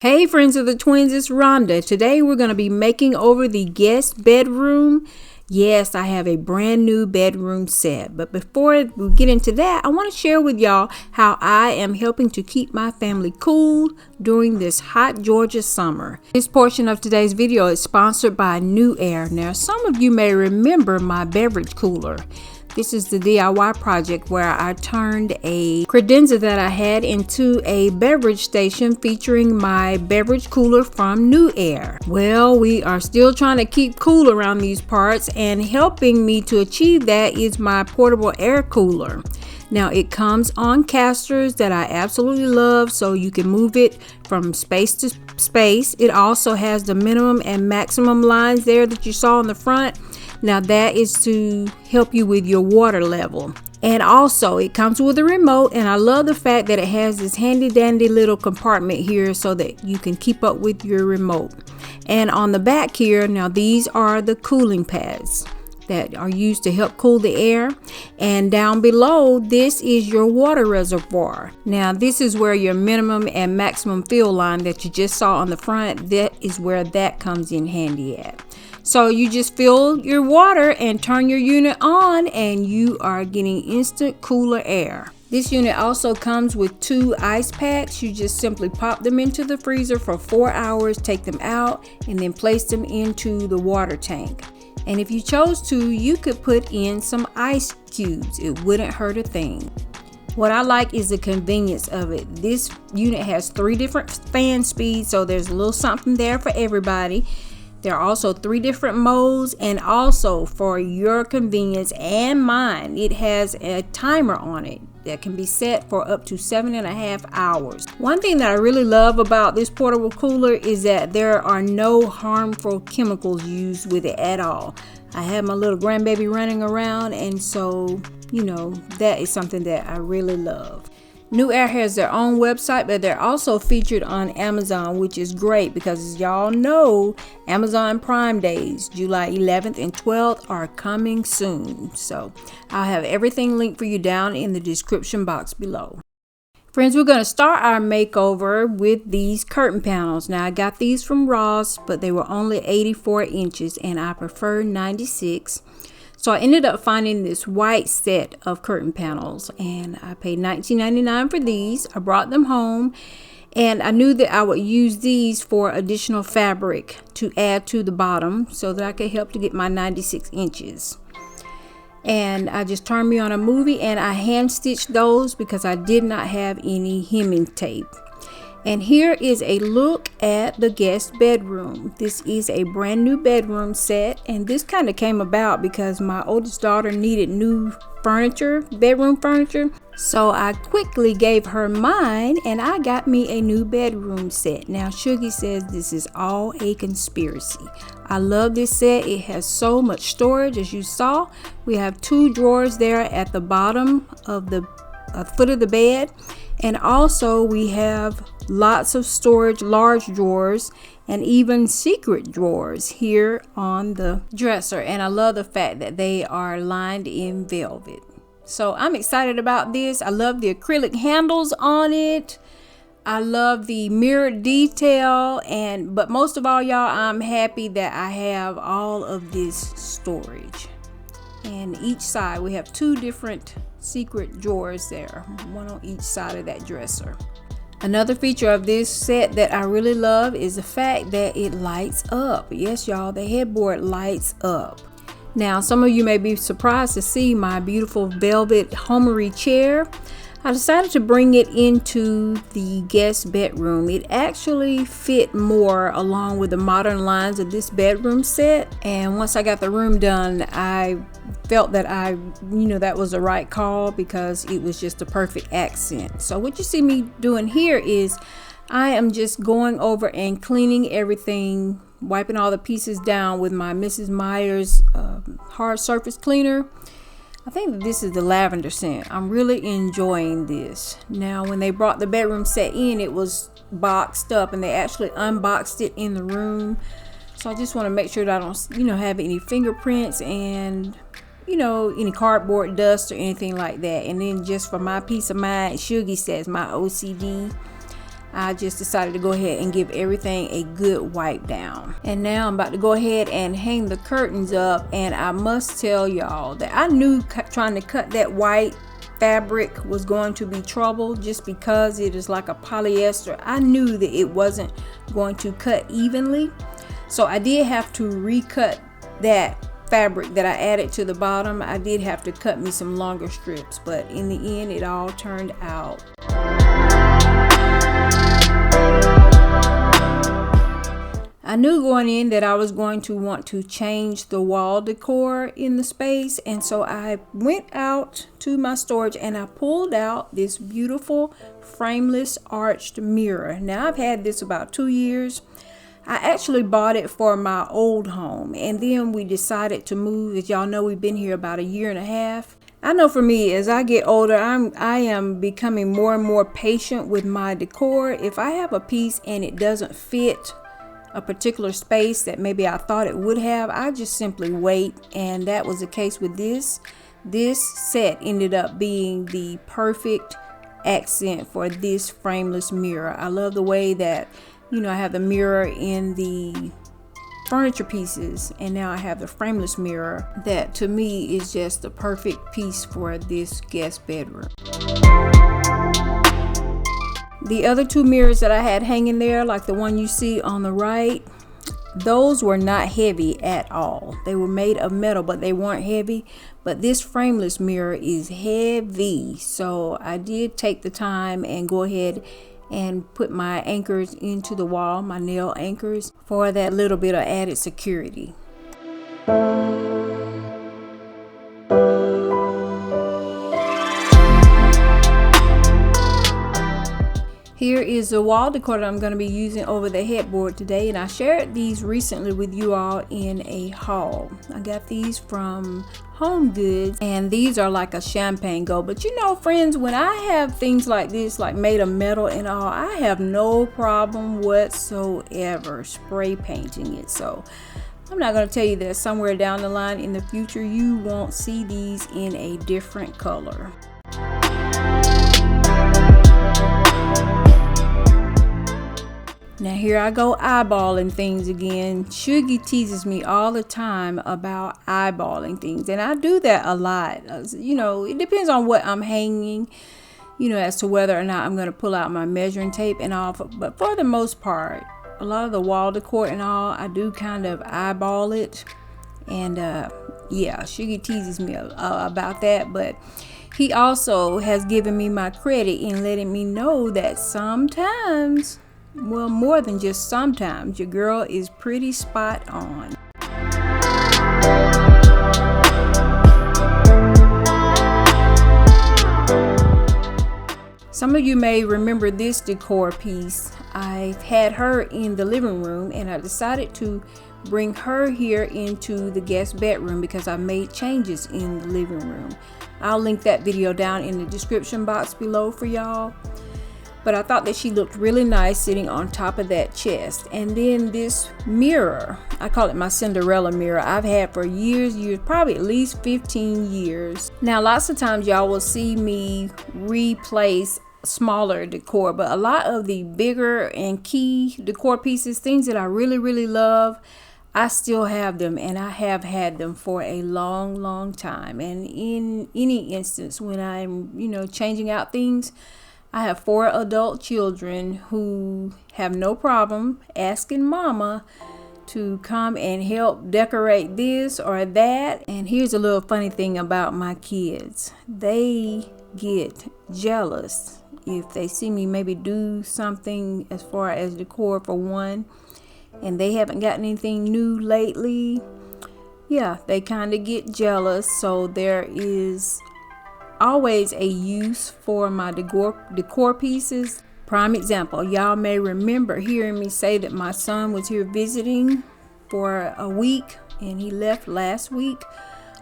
Hey friends of the twins, it's Rhonda. Today we're going to be making over the guest bedroom. Yes, I have a brand new bedroom set. But before we get into that, I want to share with y'all how I am helping to keep my family cool during this hot Georgia summer. This portion of today's video is sponsored by NEWAIR. Now, some of you may remember my beverage cooler. This is the DIY project where I turned a credenza that I had into a beverage station featuring my beverage cooler from NEWAIR. Well, we are still trying to keep cool around these parts, and helping me to achieve that is my portable air cooler. Now, it comes on casters that I absolutely love, so you can move it from space to space. It also has the minimum and maximum lines there that you saw in the front. Now that is to help you with your water level. And also it comes with a remote, and I love the fact that it has this handy dandy little compartment here so that you can keep up with your remote. And on the back here, now these are the cooling pads that are used to help cool the air. And down below, this is your water reservoir. Now this is where your minimum and maximum fill line that you just saw on the front, that is where that comes in handy at. So you just fill your water and turn your unit on, and you are getting instant cooler air. This unit also comes with 2 ice packs. You just simply pop them into the freezer for 4 hours, take them out, and then place them into the water tank. And if you chose to, you could put in some ice cubes. It wouldn't hurt a thing. What I like is the convenience of it. This unit has 3 different fan speeds, so there's a little something there for everybody. There are also 3 different modes, and also for your convenience and mine, it has a timer on it that can be set for up to 7.5 hours. One thing that I really love about this portable cooler is that there are no harmful chemicals used with it at all. I have my little grandbaby running around, and so, that is something that I really love. NEWAIR has their own website, but they're also featured on Amazon, which is great because, as y'all know, Amazon Prime Days, July 11th and 12th, are coming soon. So I'll have everything linked for you down in the description box below. Friends, we're going to start our makeover with these curtain panels. Now, I got these from Ross, but they were only 84 inches, and I prefer 96. So I ended up finding this white set of curtain panels, and I paid $19.99 for these. I brought them home, and I knew that I would use these for additional fabric to add to the bottom so that I could help to get my 96 inches. And I just turned me on a movie, and I hand stitched those because I did not have any hemming tape. And here is a look at the guest bedroom. This is a brand new bedroom set, and this kind of came about because my oldest daughter needed new furniture, bedroom furniture. So I quickly gave her mine, and I got me a new bedroom set. Now Shuggy says this is all a conspiracy. I love this set. It has so much storage. As you saw, we have 2 drawers there at the bottom of the foot of the bed, and also we have lots of storage, large drawers, and even secret drawers here on the dresser. And I love the fact that they are lined in velvet. So I'm excited about this. I love the acrylic handles on it. I love the mirrored detail, but most of all, y'all, I'm happy that I have all of this storage. And each side we have 2 different secret drawers there, one on each side of that dresser. Another feature of this set that I really love is the fact that it lights up. Yes, y'all, the headboard lights up. Now, some of you may be surprised to see my beautiful velvet homery chair. I decided to bring it into the guest bedroom. It actually fit more along with the modern lines of this bedroom set. And once I got the room done, I felt that that was the right call because it was just a perfect accent. So what you see me doing here is I am just going over and cleaning everything, wiping all the pieces down with my Mrs. Meyer's hard surface cleaner. I think this is the lavender scent. I'm really enjoying this. Now, when they brought the bedroom set in, it was boxed up, and they actually unboxed it in the room. So I just want to make sure that I don't, have any fingerprints and, any cardboard dust or anything like that. And then just for my peace of mind, Shuggy says my OCD, I just decided to go ahead and give everything a good wipe down. And now I'm about to go ahead and hang the curtains up, and I must tell y'all that I knew trying to cut that white fabric was going to be trouble, just because it is like a polyester. I knew that it wasn't going to cut evenly, so I did have to recut that fabric that I added to the bottom. I did have to cut me some longer strips, but in the end it all turned out. I knew going in that I was going to want to change the wall decor in the space, and so I went out to my storage and I pulled out this beautiful frameless arched mirror. Now I've had this about 2 years. I actually bought it for my old home, and then we decided to move. As y'all know, we've been here about 1.5 years. I know for me, as I get older, I am becoming more and more patient with my decor. If I have a piece and it doesn't fit a particular space that maybe I thought it would have, I just simply wait, and that was the case with this. This set ended up being the perfect accent for this frameless mirror. I love the way that, you know, I have the mirror in the furniture pieces, and now I have the frameless mirror. That to me is just the perfect piece for this guest bedroom. The other 2 mirrors that I had hanging there, like the one you see on the right, those were not heavy at all. They were made of metal, but they weren't heavy. But this frameless mirror is heavy, so I did take the time and go ahead and put my anchors into the wall, my nail anchors, for that little bit of added security. Here is the wall decor that I'm going to be using over the headboard today, and I shared these recently with you all in a haul. I got these from Home Goods, and these are like a champagne gold. But you know, friends, when I have things like this, like made of metal and all, I have no problem whatsoever spray painting it. So I'm not going to tell you that somewhere down the line in the future you won't see these in a different color. Now here I go eyeballing things again. Shuggy teases me all the time about eyeballing things, and I do that a lot. You know, it depends on what I'm hanging, you know, as to whether or not I'm going to pull out my measuring tape and all. But for the most part, a lot of the wall decor and all, I do kind of eyeball it. And yeah, Shuggy teases me about that, but he also has given me my credit in letting me know that sometimes, well, more than just sometimes, your girl is pretty spot on. Some of you may remember this decor piece. I've had her in the living room, and I decided to bring her here into the guest bedroom because I made changes in the living room. I'll link that video down in the description box below for y'all. But I thought that she looked really nice sitting on top of that chest. And then this mirror, I call it my Cinderella mirror, I've had for years, probably at least 15 years. Now, lots of times y'all will see me replace smaller decor, but a lot of the bigger and key decor pieces, things that I really love, I still have them, and I have had them for a long time. And in any instance, when I'm, you know, changing out things, I have 4 adult children who have no problem asking mama to come and help decorate this or that. And here's a little funny thing about my kids. They get jealous if they see me maybe do something as far as decor for one, and they haven't gotten anything new lately. Yeah, they kind of get jealous. So there is always a use for my decor pieces. Prime example, y'all may remember hearing me say that my son was here visiting for a week and he left last week.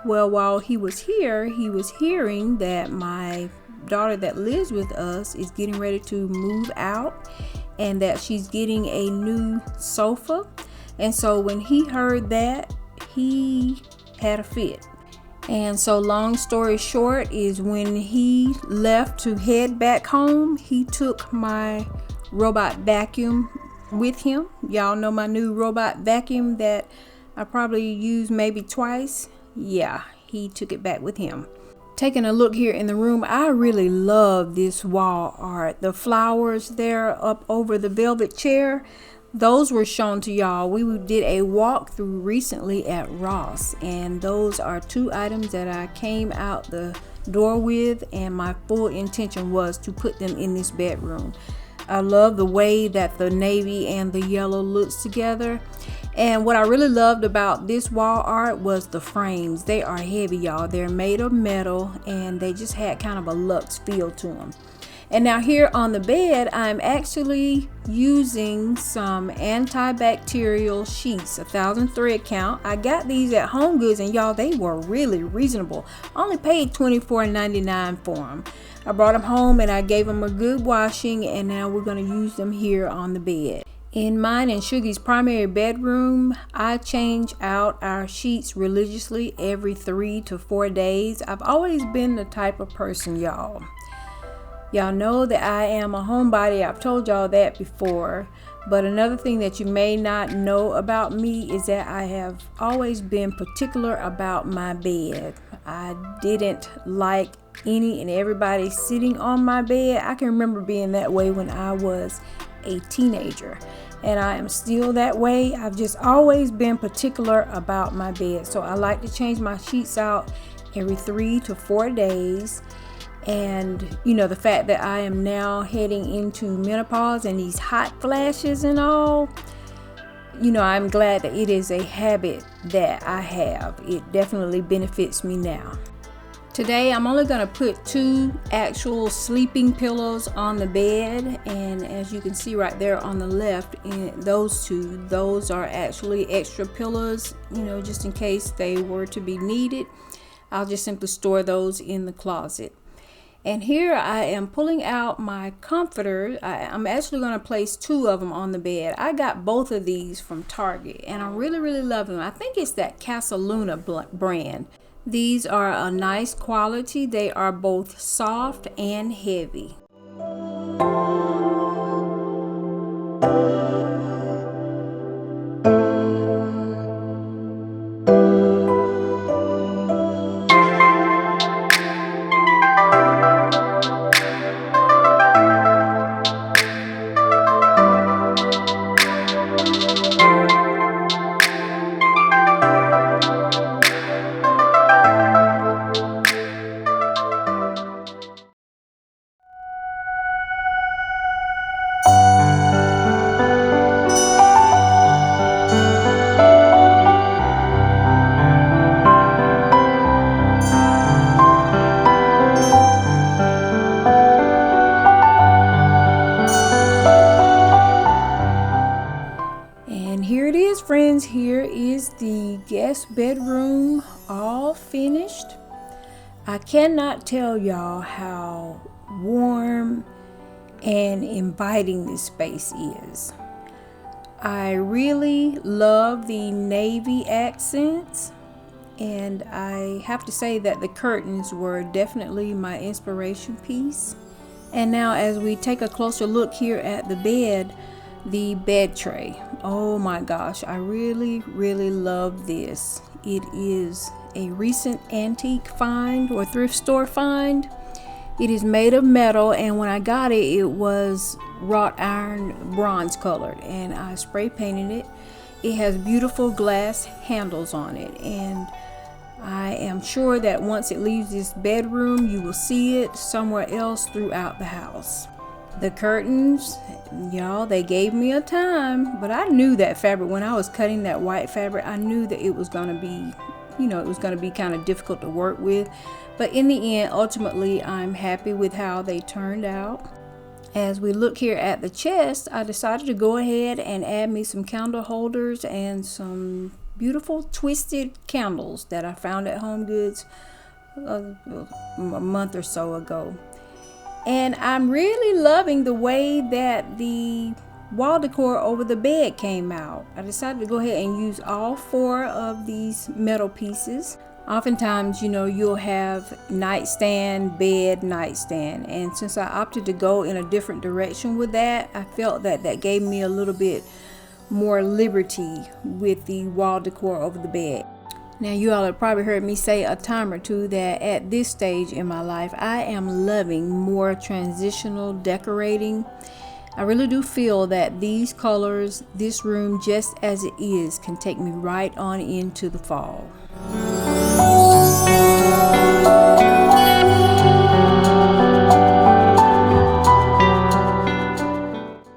Well, while he was here, he was hearing that my daughter that lives with us is getting ready to move out and that she's getting a new sofa. And so when he heard that, he had a fit. And so long story short is when he left to head back home, he took my robot vacuum with him. Y'all know my new robot vacuum that I probably used maybe twice. Yeah, he took it back with him. Taking a look here in the room, I really love this wall art. The flowers there up over the velvet chair, those were shown to y'all. We did a walkthrough recently at Ross, and those are 2 items that I came out the door with, and my full intention was to put them in this bedroom. I love the way that the navy and the yellow looks together. And what I really loved about this wall art was the frames. They are heavy, y'all. They're made of metal, and they just had kind of a luxe feel to them. And now here on the bed, I'm actually using some antibacterial sheets, 1,000 thread count. I got these at Home Goods, and y'all, they were really reasonable. I only paid $24.99 for them. I brought them home and I gave them a good washing, and now we're going to use them here on the bed. In mine and Sugy's primary bedroom, I change out our sheets religiously every 3 to 4 days. I've always been the type of person, y'all. Y'all know that I am a homebody. I've told y'all that before. But another thing that you may not know about me is that I have always been particular about my bed. I didn't like any and everybody sitting on my bed. I can remember being that way when I was a teenager, and I am still that way. I've just always been particular about my bed, so I like to change my sheets out every 3 to 4 days. And you know, the fact that I am now heading into menopause and these hot flashes and all, you know, I'm glad that it is a habit that I have. It definitely benefits me now. Today I'm only going to put 2 actual sleeping pillows on the bed, and as you can see right there on the left, in those 2, those are actually extra pillows, you know, just in case they were to be needed. I'll just simply store those in the closet. And here I am pulling out my comforter. I'm actually going to place 2 of them on the bed. I got both of these from Target, and I really love them. I think it's that Casaluna brand. These are a nice quality. They are both soft and heavy. Friends, here is the guest bedroom all finished. I cannot tell y'all how warm and inviting this space is. I really love the navy accents, and I have to say that the curtains were definitely my inspiration piece. And now as we take a closer look here at the bed, the bed tray. Oh my gosh, I really love this. It is a recent antique find or thrift store find. It is made of metal, and when I got it, it was wrought iron bronze colored, and I spray painted it. It has beautiful glass handles on it, and I am sure that once it leaves this bedroom, you will see it somewhere else throughout the house. The curtains, y'all, they gave me a time, but I knew that fabric when I was cutting that white fabric. I knew that it was going to be, you know, it was going to be kind of difficult to work with. But in the end, ultimately, I'm happy with how they turned out. As we look here at the chest, I decided to go ahead and add me some candle holders and some beautiful twisted candles that I found at Home Goods a month or so ago. And I'm really loving the way that the wall decor over the bed came out. I decided to go ahead and use all 4 of these metal pieces. Oftentimes, you know, you'll have nightstand, bed, nightstand. And since I opted to go in a different direction with that, I felt that that gave me a little bit more liberty with the wall decor over the bed. Now, you all have probably heard me say a time or two that at this stage in my life, I am loving more transitional decorating. I really do feel that these colors, this room just as it is, can take me right on into the fall.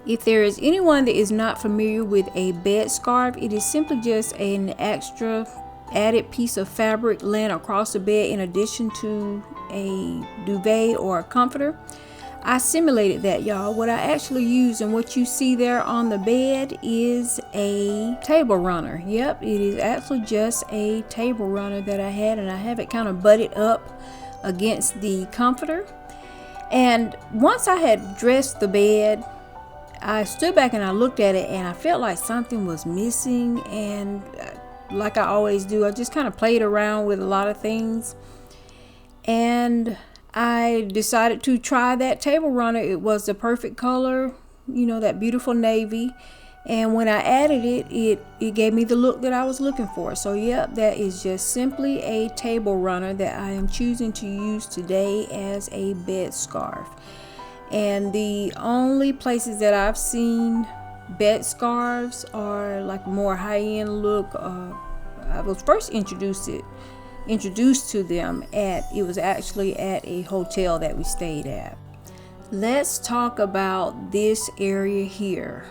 If there is anyone that is not familiar with a bed scarf, it is simply just an extra added piece of fabric laying across the bed in addition to a duvet or a comforter. I simulated that, y'all. What I actually use and what you see there on the bed is a table runner. Yep, it is actually just a table runner that I had, and I have it kind of butted up against the comforter. And once I had dressed the bed, I stood back and I looked at it, and I felt like something was missing. And like I always do, I just kind of played around with a lot of things, and I decided to try that table runner. It was the perfect color, you know, that beautiful navy. And when I added it, it gave me the look that I was looking for. So yep, that is just simply a table runner that I am choosing to use today as a bed scarf. And the only places that I've seen bed scarves are like more high-end look. I was first introduced to them it was actually at a hotel that we stayed at. Let's talk about this area here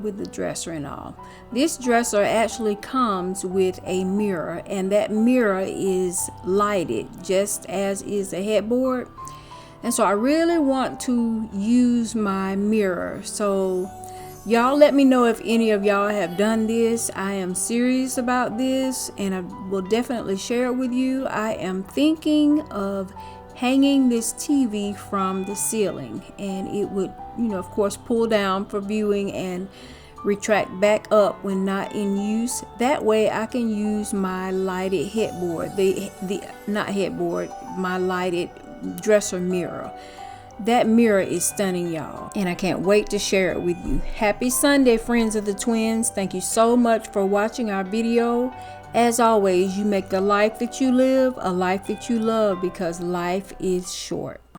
with the dresser and all. This dresser actually comes with a mirror, and that mirror is lighted just as is the headboard. And so I really want to use my mirror. So y'all let me know if any of y'all have done this. I am serious about this, and I will definitely share it with you. I am thinking of hanging this TV from the ceiling, and it would, you know, of course, pull down for viewing and retract back up when not in use. That way I can use my lighted headboard, my lighted dresser mirror. That mirror is stunning, y'all, and I can't wait to share it with you. Happy Sunday, friends of the twins. Thank you so much for watching our video. As always, you make the life that you live a life that you love, because life is short.